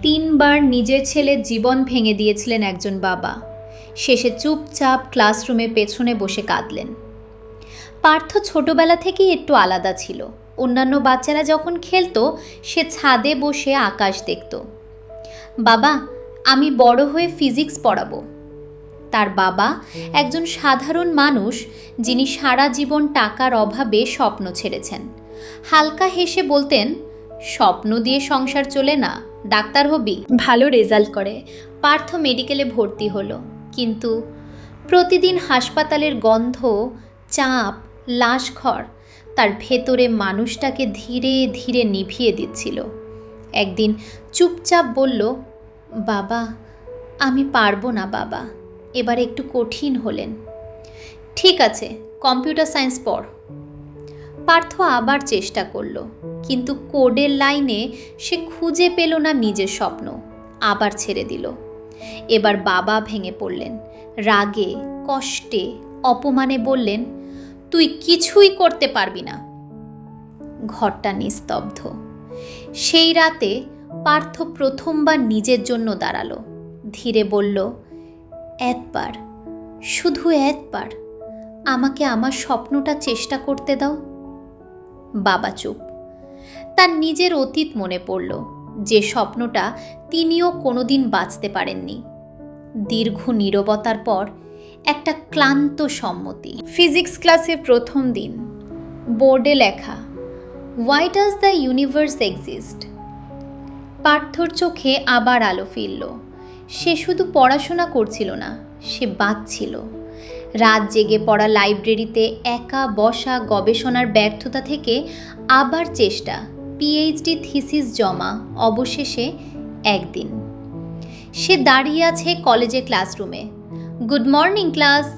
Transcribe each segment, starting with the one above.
তিনবার নিজের ছেলের জীবন ভেঙে দিয়েছিলেন একজন বাবা। শেষে চুপচাপ ক্লাসরুমে পেছনে বসে কাঁদলেন। পার্থ ছোটবেলা থেকেই একটু আলাদা ছিল। অন্যান্য বাচ্চারা যখন খেলতো সে ছাদে বসে আকাশ দেখত। বাবা, আমি বড় হয়ে ফিজিক্স পড়াবো। তার বাবা একজন সাধারণ মানুষ, যিনি সারা জীবন টাকার অভাবে স্বপ্ন ছেড়েছেন। হালকা হেসে বলতেন, স্বপ্ন দিয়ে সংসার চলে না, ডাক্তার হবি, ভালো রেজাল্ট করে। পার্থ মেডিকেলে ভর্তি হলো, কিন্তু প্রতিদিন হাসপাতালের গন্ধ, চাপ, লাশঘর তার ভেতরে মানুষটাকে ধীরে ধীরে নিভিয়ে দিচ্ছিল। একদিন চুপচাপ বলল, বাবা, আমি পারবো না বাবা, এবার একটু কঠিন হলেন। ঠিক আছে, কম্পিউটার সায়েন্স পড়। পার্থ আবার চেষ্টা করল, কিন্তু কোডের লাইনে সে খুঁজে পেল না নিজের স্বপ্ন। আবার ছেড়ে দিল। এবার বাবা ভেঙে পড়লেন, রাগে, কষ্টে, অপমানে বললেন, তুই কিছুই করতে পারবি না। ঘরটা নিস্তব্ধ। সেই রাতে পার্থ প্রথমবার নিজের জন্য দাঁড়ালো। ধীরে বলল, একবার, শুধু একবার আমাকে আমার স্বপ্নটা চেষ্টা করতে দাও। বাবা চুপ। তার নিজের অতীত মনে পড়ল, যে স্বপ্নটা তিনিও কোনোদিন বাঁচতে পারেননি। দীর্ঘ নীরবতার পর একটা ক্লান্ত সম্মতি। ফিজিক্স ক্লাসে প্রথম দিন। বোর্ডে লেখা, why does the universe exist. পার্থর চোখে আবার আলো ফিরল। সে শুধু পড়াশোনা করছিল না, সে বাঁচছিল। রাত জেগে পড়া, লাইব্রেরিতে একা বসা, গবেষণার ব্যর্থতা থেকে আবার চেষ্টা, পিএইচডি থিসিস জমা, অবশেষে একদিন সে দাঁড়িয়ে আছে কলেজে ক্লাসরুমে। Good morning class.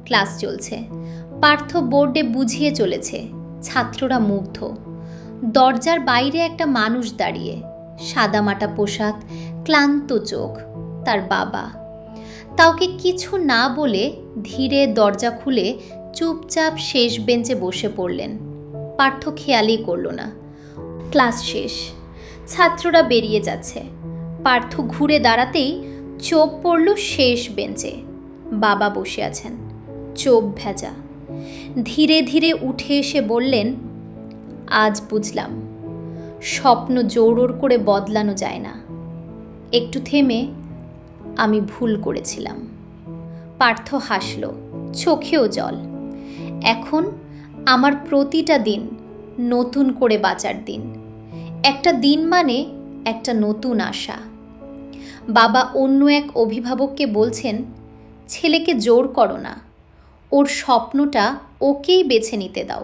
ক্লাস চলছে। পার্থ বোর্ডে বুঝিয়ে চলেছে। ছাত্ররা মুগ্ধ। দরজার বাইরে একটা মানুষ দাঁড়িয়ে, সাদামাটা পোশাক, ক্লান্ত চোখ, তার বাবা। কাউকে কিছু না বলে ধীরে দরজা খুলে চুপচাপ শেষ বেঞ্চে বসে পড়লেন। পার্থ খেয়ালই করল না। ক্লাস শেষ, ছাত্ররা বেরিয়ে যাচ্ছে। পার্থ ঘুরে দাঁড়াতেই চোখ পড়ল শেষ বেঞ্চে। বাবা বসে আছেন, চোখ ভেজা। ধীরে ধীরে উঠে এসে বললেন, আজ বুঝলাম, স্বপ্ন জোর করে বদলানো যায় না। একটু থেমে, আমি ভুল করেছিলাম। পার্থ হাসল, চোখেও জল। এখন আমার প্রতিটা দিন নতুন করে বাঁচার দিন। একটা দিন মানে একটা নতুন আশা। বাবা অন্য এক অভিভাবককে বলছেন, ছেলেকে জোর করো না, ওর স্বপ্নটা ওকেই বেছে নিতে দাও।